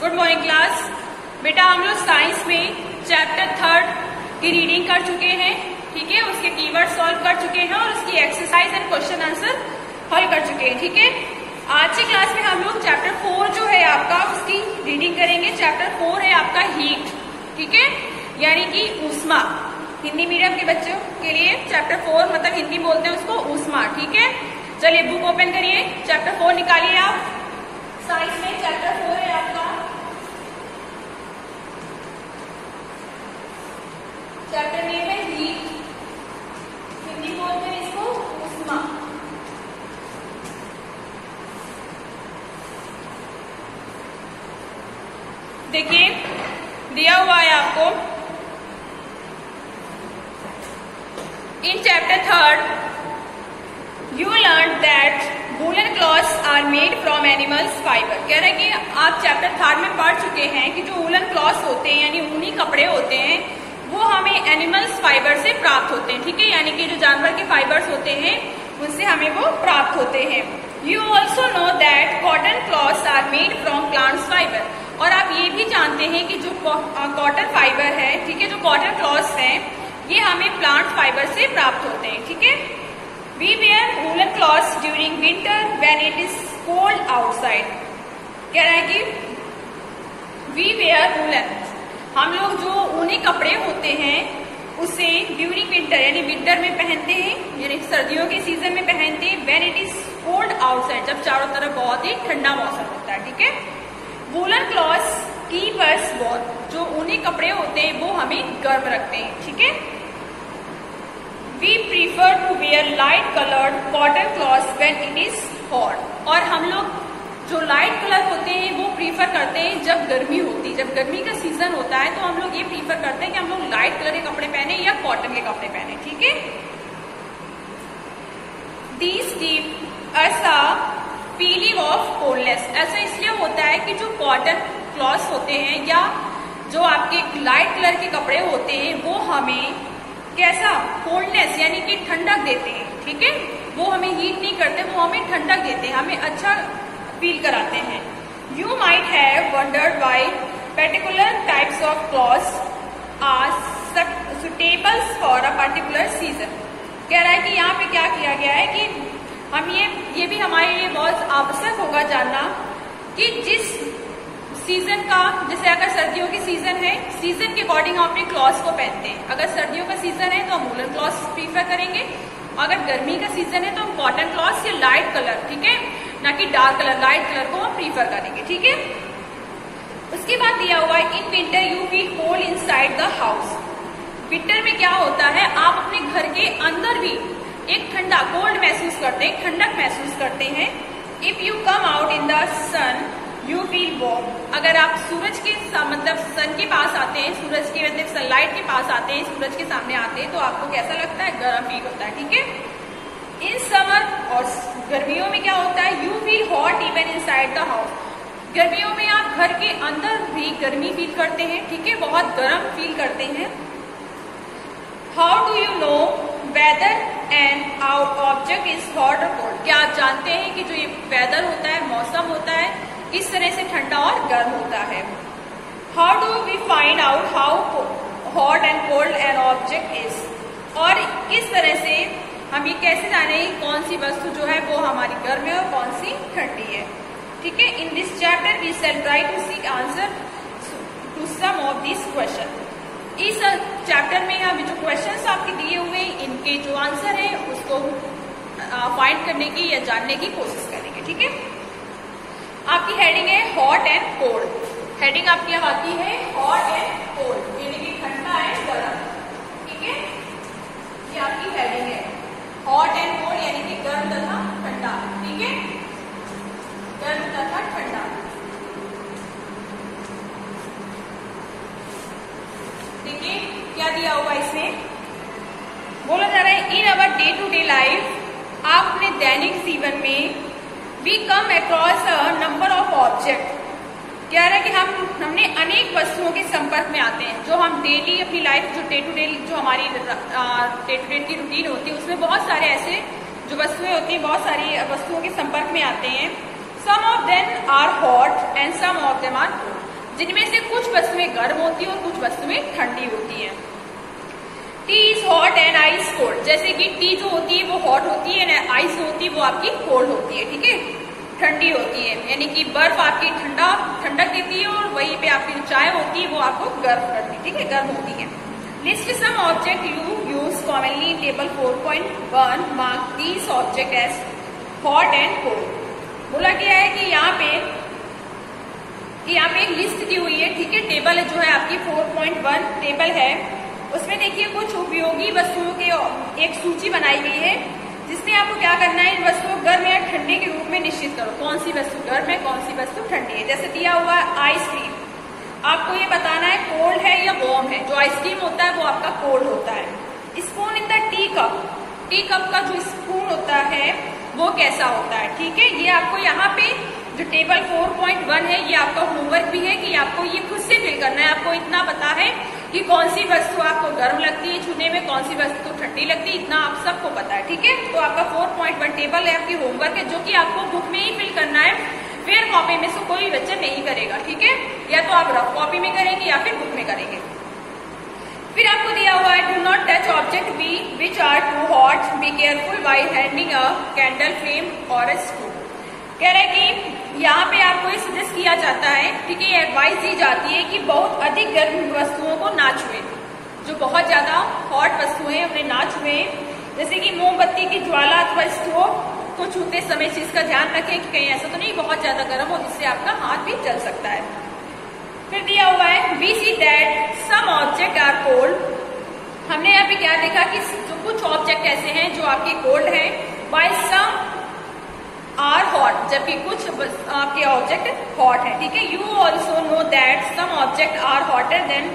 Good morning class. बेटा हम लोग साइंस में चैप्टर 3 की रीडिंग कर चुके हैं, ठीक है। उसके कीवर्ड सॉल्व कर चुके हैं और उसकी एक्सरसाइज एंड क्वेश्चन आंसर हल कर चुके हैं, ठीक है। आज की क्लास में हम लोग चैप्टर 4 जो है आपका उसकी रीडिंग करेंगे। चैप्टर 4 है आपका हीट, ठीक है, यानी कि ऊष्मा। हिंदी मीडियम के बच्चों के लिए चैप्टर 4 मतलब हिंदी बोलते हैं उसको ऊष्मा, ठीक है। चलिए बुक ओपन करिए, चैप्टर 4 निकालिए आप। साइंस में चैप्टर 4 है आपका, चैप्टर नेम है हीट, हिंदी बोलते हैं इसको ऊष्मा। देखिए दिया हुआ है आपको इन chapter 3 you learn that woollen clothes are made from animals fibre. कह रहे हैं कि आप चैप्टर 3 में पढ़ चुके हैं कि जो वूलन क्लॉथ्स होते हैं यानी ऊनी कपड़े होते हैं वो हमें एनिमल्स फाइबर से प्राप्त होते हैं, ठीक है, यानी कि जो जानवर के फाइबर्स होते हैं उनसे हमें वो प्राप्त होते हैं। You also know that cotton clothes are made from plants fibre. और आप ये भी जानते हैं कि जो कॉटन फाइबर है, ठीक है, जो कॉटन क्लॉथ्स हैं ये हमें प्लांट फाइबर से प्राप्त होते हैं, ठीक है। We wear woollen clothes during winter when it is cold outside. कह रहा है कि वी वेयर वूलन, हम लोग जो ऊनी कपड़े होते हैं उसे ड्यूरिंग विंटर यानी विंटर में पहनते हैं, यानी सर्दियों के सीजन में पहनते हैं। When it is cold outside, जब चारों तरफ बहुत ही ठंडा मौसम होता है, ठीक है। Woollen clothes keep us warm, जो ऊनी कपड़े होते हैं वो हमें गर्म रखते हैं, ठीक है। We prefer to wear light coloured cotton clothes when it is hot. और हम लोग जो लाइट कलर होते हैं वो प्रीफर करते हैं जब गर्मी होती है, जब गर्मी का सीजन होता है तो हम लोग ये प्रीफर करते हैं कि हम लोग लाइट कलर के कपड़े पहने या कॉटन के कपड़े पहने, ठीक है। These give us a feeling of coldness. ऐसा इसलिए होता है कि जो कॉटन क्लॉथ्स होते हैं या जो आपके लाइट कलर के कपड़े होते हैं वो हमें कैसा कोल्डनेस यानी कि ठंडक देते हैं, ठीक है। वो हमें हीट नहीं करते, वो हमें ठंडक देते हैं, हमें अच्छा फील कराते हैं। You might have wondered why particular types of clothes are suitable for a particular season. कह रहा है कि यहाँ पे क्या किया गया है कि हम ये भी हमारे लिए बहुत आवश्यक होगा जानना कि जिस सीजन का, जैसे अगर सर्दियों की सीजन है, सीजन के अकॉर्डिंग हम अपने क्लॉथ्स को पहनते हैं। अगर सर्दियों का सीजन है तो हम वूलन क्लॉथ्स प्रीफर करेंगे, अगर गर्मी का सीजन है तो हम कॉटन क्लॉथ्स या लाइट कलर, ठीक है, ना कि डार्क कलर, लाइट कलर को हम प्रीफर करेंगे, ठीक है। उसके बाद दिया हुआ है in winter you feel cold inside the house. Winter में क्या होता है, आप अपने घर के अंदर भी एक ठंडा कोल्ड महसूस करते हैं, ठंडक महसूस करते हैं। If you come out in the sun you feel warm. अगर आप सूरज के मतलब सन के पास आते हैं, सूरज के मतलब सनलाइट के पास आते हैं, सूरज के सामने आते हैं तो आपको कैसा लगता है, गर्म फील होता है, ठीक है। इन समर और गर्मियों में क्या होता है, you feel hot even inside the house. गर्मियों में आप घर के अंदर भी गर्मी फील करते हैं, ठीक है, बहुत गर्म फील करते हैं। How do you know whether and object is hot और कोल्ड। क्या आप जानते हैं कि जो ये वेदर होता है, मौसम होता है, किस तरह से ठंडा और गर्म होता है। How do we find out how hot and cold an object is. और किस तरह से हम ये कैसे जाने कौन सी वस्तु जो है वो हमारी गर्म है और कौन सी ठंडी है, ठीक है। In this chapter we shall try to seek answer to some of this question. इस चैप्टर में अभी जो क्वेश्चंस आपके दिए हुए इनके जो आंसर है उसको फाइंड करने की या जानने की कोशिश करेंगे, ठीक है। आपकी हेडिंग है हॉट एंड कोल्ड। हेडिंग आपकी आती है हॉट एंड कोल्ड, यानी कि ठंडा एंड गर्म, ठीक है। ये आपकी हेडिंग है हॉट एंड कोल्ड यानी कि गर्म तथा ठंडा, ठीक है, गर्म तथा ठंडा। देखिए क्या दिया हुआ इसमें, बोला जा रहा है in our day to day life, आप अपने दैनिक जीवन में we come across a number of object. कह रहा है कि हमने अनेक वस्तुओं के संपर्क में आते हैं, जो हम डेली अपनी लाइफ जो डे टू डे जो हमारी डे टू डे की रूटीन होती है उसमें बहुत सारे ऐसे जो वस्तुएं होती हैं, बहुत सारी वस्तुओं के संपर्क में आते हैं। Some of them are hot and some of them are cold. जिनमें से कुछ वस्तुएं गर्म होती है और कुछ वस्तुएं ठंडी होती हैं। T is hot and ice cold, जैसे कि टी जो होती है वो हॉट होती है, आइस होती है वो आपकी कोल्ड होती है, ठीक है, ठंडी होती है। यानी कि बर्फ आपकी ठंडक देती है और वहीं पे आपकी जो चाय होती है वो आपको गर्म करती है, ठीक है, गर्म होती है। List some object you use commonly in table 4.1, mark these object as hot and cold. बोला गया है कि यहाँ पे एक लिस्ट दी हुई है, ठीक है, टेबल जो है आपकी 4.1 टेबल है, उसमें देखिए कुछ उपयोगी वस्तुओं की एक सूची बनाई गई है, जिसमें आपको क्या करना है, इन वस्तुओं को गर्म या ठंडे के रूप में निश्चित करो, कौन सी वस्तु गर्म है, कौन सी वस्तु ठंडी है। जैसे दिया हुआ है आइसक्रीम, आपको ये बताना है कोल्ड है या वार्म है। जो आइसक्रीम होता है वो आपका कोल्ड होता है। Spoon in the tea cup का जो स्पून होता है वो कैसा होता है, ठीक है। ये आपको यहाँ पे जो टेबल 4.1 है ये आपका होमवर्क भी है कि आपको ये खुद से फिल करना है। आपको इतना पता है कि कौन सी वस्तु आपको गर्म लगती है छूने में, कौन सी वस्तु ठंडी लगती है, इतना आप सबको पता है, ठीक है। तो आपका 4.1 टेबल है, आपकी होमवर्क है, जो कि आपको बुक में ही फिल करना है, फेयर कॉपी में से कोई बच्चा नहीं करेगा, ठीक है, या तो आप रफ कॉपी में करेंगे या फिर बुक में करेंगे। फिर आपको दिया हुआ है do not touch object B which are too hot, be careful while handling a candle flame और अ स्क्रू। कह रहे कि यहाँ पे आपको ये सजेस्ट किया जाता है, ठीक है, एडवाइस दी जाती है कि बहुत अधिक गर्म वस्तुओं को ना छुए, जो बहुत ज्यादा हॉट वस्तुएं उन्हें ना छुए, जैसे कि मोमबत्ती की ज्वाला अथवा स्टोव को छूते समय इस चीज का ध्यान रखें कि कहीं ऐसा तो नहीं बहुत ज्यादा गर्म हो जिससे आपका हाथ भी जल सकता है। फिर दिया हुआ है we see that some object are cold. हमने यहाँ पे क्या देखा कि जो कुछ ऑब्जेक्ट ऐसे हैं जो आपके कोल्ड हैं, while some are hot, जबकि कुछ आपके ऑब्जेक्ट हॉट है, ठीक है। You also know that some object are hotter than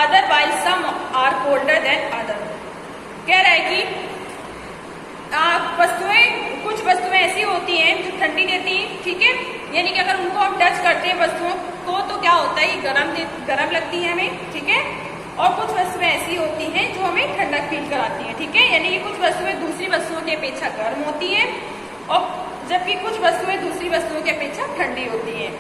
other while some are colder than other। कह रहा है कि कुछ वस्तुएं ऐसी होती हैं जो ठंडी देती हैं, ठीक है, यानी कि अगर उनको हम टच करते हैं वस्तुओं को तो क्या होता है, गरम लगती है हमें, ठीक है, और कुछ वस्तुएं ऐसी होती हैं जो हमें ठंडक फील कराती हैं, ठीक है, यानी कि कुछ वस्तुएं दूसरी वस्तुओं की अपेक्षा गर्म होती हैं और जबकि कुछ वस्तुएं दूसरी वस्तुओं की अपेक्षा ठंडी होती हैं।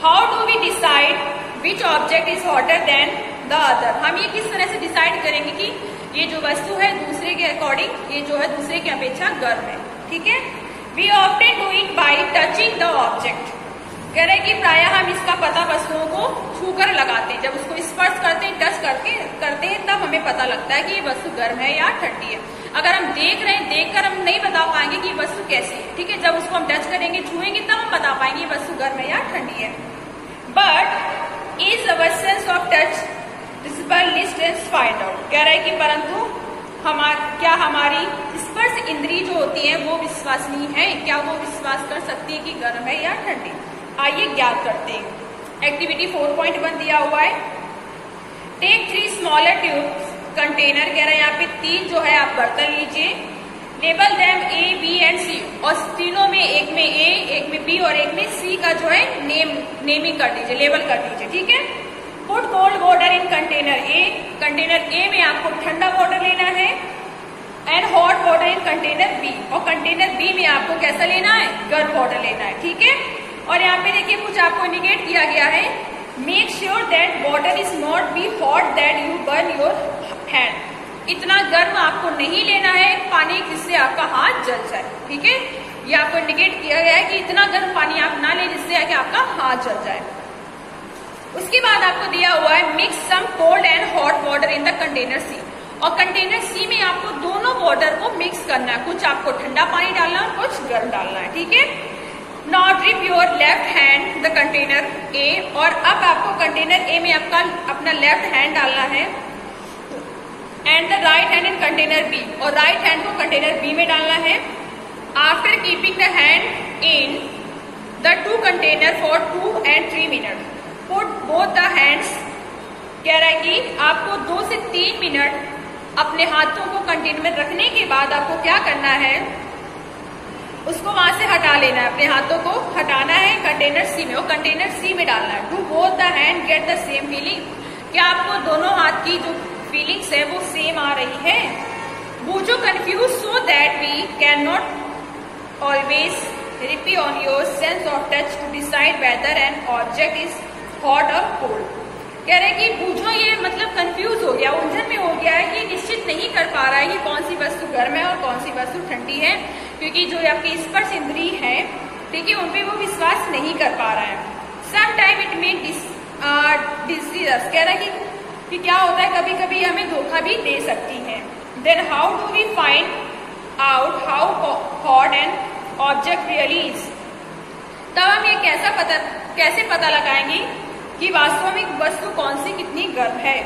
How do we decide which object is hotter than the other. हम ये किस तरह से डिसाइड करेंगे कि ये जो वस्तु है दूसरे के अकॉर्डिंग ये जो है दूसरे की अपेक्षा गर्म है, ठीक है। We often do it by touching the object. कह रहे कि प्रायः हम इसका पता वस्तुओं को छूकर लगाते हैं, जब उसको स्पर्श करते हैं, टच करते हैं, तब हमें पता लगता है कि ये वस्तु गर्म है या ठंडी है। अगर हम देख रहे हैं, देखकर हम नहीं बता पाएंगे कि ये वस्तु कैसी है, ठीक है, जब उसको हम टच करेंगे, छुएंगे, तब हम बता पाएंगे ये वस्तु गर्म है या ठंडी है। But is our sense of touch visible list is find out. कह रहा है कि परंतु क्या हमारी स्पर्श इंद्री जो होती है वो विश्वसनीय है, क्या वो विश्वास कर सकती है कि गर्म है या ठंडी। आइए ज्ञात करते हैं। एक्टिविटी 4.1 दिया हुआ है, टेक 3 स्मॉलर ट्यूब्स कंटेनर। कह रहे हैं यहाँ पे 3 जो है आप बर्तन लीजिए, label them A B and C, और तीनों में एक में ए, एक में बी और एक में सी का जो है नेमिंग कर दीजिए, लेबल कर दीजिए, ठीक है। Put cold water in container A, container A में आपको ठंडा वाटर लेना है, and hot water in container B, और कंटेनर बी में आपको कैसा लेना है, गर्म वाटर लेना है, ठीक है। और यहाँ पे देखिए कुछ आपको इंडिकेट किया गया है, make sure that water is not be hot that you burn your hand. इतना गर्म आपको नहीं लेना है पानी जिससे आपका हाथ जल जाए, ठीक है, ये आपको इंडिकेट किया गया है कि इतना गर्म पानी आप ना लें जिससे कि आपका हाथ जल जाए। उसके बाद आपको दिया हुआ है mix some cold and hot water in the container C, और कंटेनर सी में आपको दोनों वाटर को मिक्स करना है, कुछ आपको ठंडा पानी डालना है, कुछ गर्म डालना है, ठीक है। Now dip your left hand the container A, और अब आपको कंटेनर ए में आपका अपना लेफ्ट हैंड डालना है, and the right hand in container B, और राइट हैंड को कंटेनर बी में डालना है। After keeping the hand in the 2 container for 2 and 3 minute, put both the hands. कह रहा है कि आपको 2 से 3 मिनट अपने हाथों को कंटेनर में रखने के बाद आपको क्या करना है, उसको वहां से हटा लेना है, अपने हाथों को हटाना है कंटेनर सी में, और कंटेनर सी में डालना है। Do both the hand get the same feeling. क्या आपको दोनों हाथ की जो फीलिंग्स है वो सेम आ रही है। Boojho confuse so that we can not always rely on your sense of touch to decide whether an object is hot और कोल्ड। कह रहे कि बूझो ये मतलब कंफ्यूज हो गया, उलझन में हो गया है कि निश्चित नहीं कर पा रहा है कि कौन सी वस्तु गर्म है और कौन सी वस्तु ठंडी है, क्योंकि जो आपकी स्पर्श इंद्री है, ठीक है, उनपे वो विश्वास नहीं कर पा रहा है। Some time it may deceive us, कह रहा है कि क्या होता है, कभी कभी हमें धोखा भी दे सकती है। Then how do we find out how hot an object really is, तब हम ये कैसे पता लगाएंगे कि वास्तविक वस्तु कौन सी कितनी गर्म है।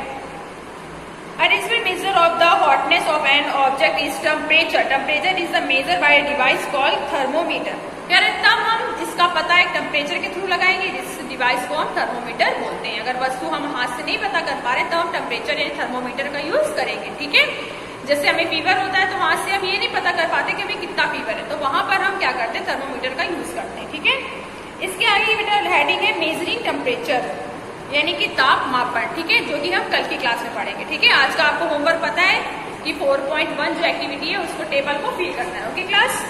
A reasonable measure of the hotness of an object is temperature. Temperature is the measure by a device called thermometer. कह रहे तब हम जिसका पता है टेम्परेचर के थ्रू लगाएंगे, जिस डिवाइस को हम थर्मोमीटर बोलते हैं। अगर वस्तु हम हाथ से नहीं पता कर पा रहे तो हम टेम्परेचर यानी थर्मोमीटर का यूज करेंगे, ठीक है। जैसे हमें फीवर होता है तो हाथ से हम ये नहीं पता कर पाते कि हमें कितना फीवर है, तो वहां पर हम क्या करते हैं, थर्मोमीटर का यूज करते हैं, ठीक है। इसके आगे बेटा हेडिंग है मेजरिंग टेम्परेचर, यानी कि तापमापन, ठीक है, जो कि हम कल की क्लास में पढ़ेंगे, ठीक है। आज का आपको होमवर्क पता है कि 4.1 जो एक्टिविटी है उसको टेबल को फिल करना है, ओके क्लास।